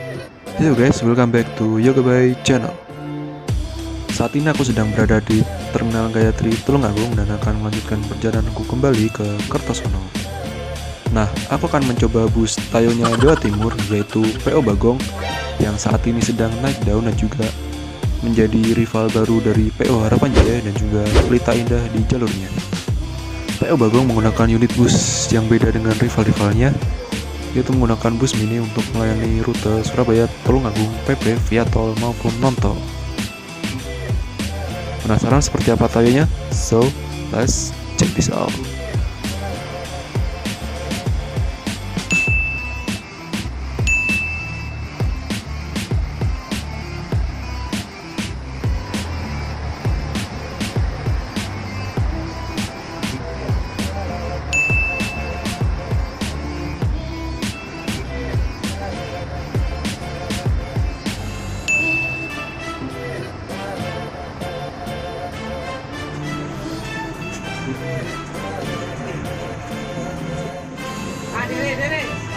Hello guys, welcome back to Yoga by Channel. Saat ini aku sedang berada di Terminal Gayatri Tulungagung dan akan melanjutkan perjalananku kembali ke Kertosono. Nah, aku akan mencoba bus Tayonya Jawa Timur, yaitu PO Bagong, yang saat ini sedang naik daun dan juga menjadi rival baru dari PO Harapan Jaya dan juga Pelita Indah di jalurnya. PO Bagong menggunakan unit bus yang beda dengan rival-rivalnya, yaitu menggunakan bus mini untuk melayani rute Surabaya, Tulungagung, PP, via tol maupun non-tol. Penasaran seperti apa Tayonya? So, let's check this out.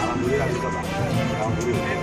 Alhamdulillah bisa Pak. Alhamdulillah.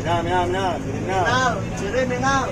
Minal, ciri minal.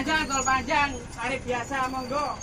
Tol panjang, tarif biasa, monggo.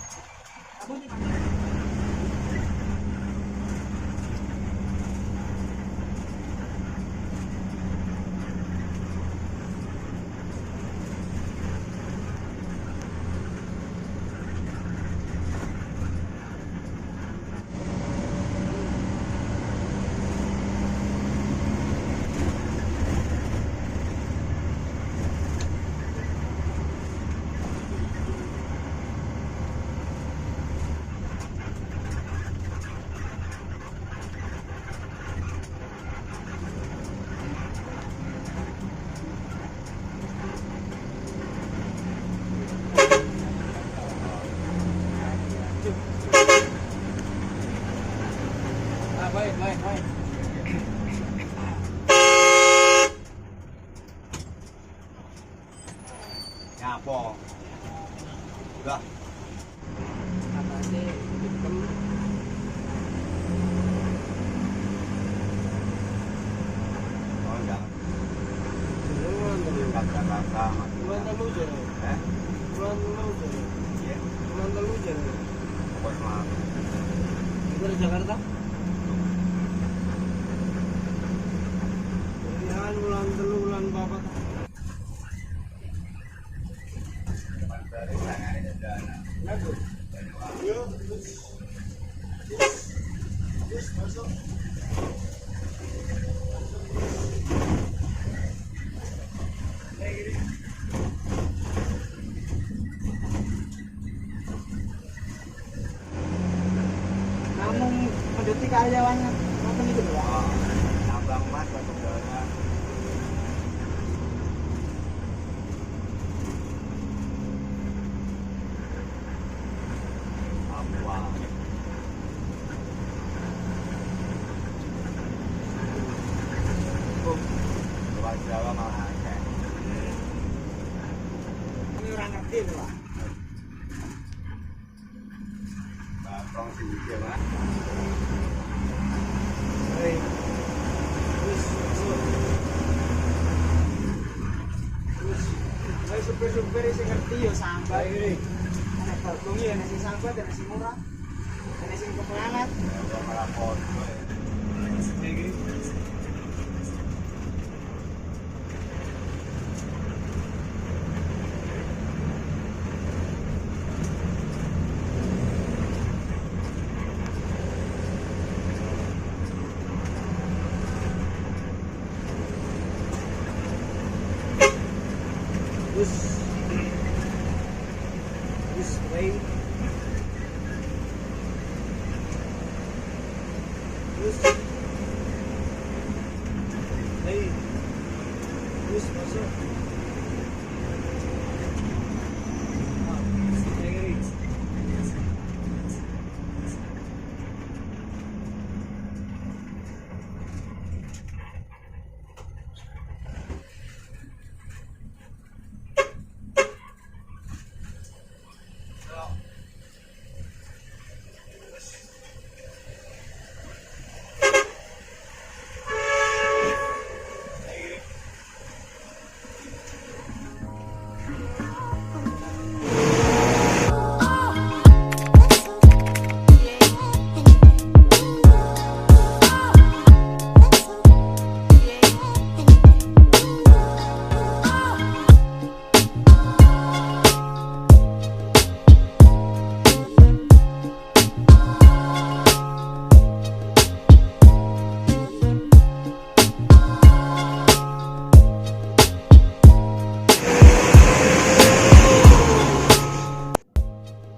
Baik. Nyapa? Udah. Apa sih? Oh enggak. Bulan telu jare. Bulan telu jare. Iya. Bulan telu jare. Pokoknya Itu di Jakarta? Bulan telu bulan papat. Namun menduti karyawannya nonton itu ya. nambang mas atau enggaknya. Papua. Luar Jawa malah Aceh. Ini orang ngerti itu lah. Batong di Jawa. Hei. Terus, masuk. Terus, ayo supir-supir sing ngerti yo sambat iki. Ana balkongi ana sing sambat, ana sing murah. Ana sing kepelangat. Kalau melapor. Iki. Terus baik. Terus baik. Terus masuk. Baik.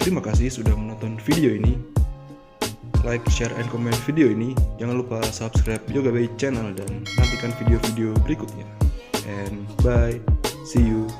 Terima kasih sudah menonton video ini. Like, share, and comment video ini. Jangan lupa subscribe Yoga Bay channel dan nantikan video-video berikutnya. And bye, see you.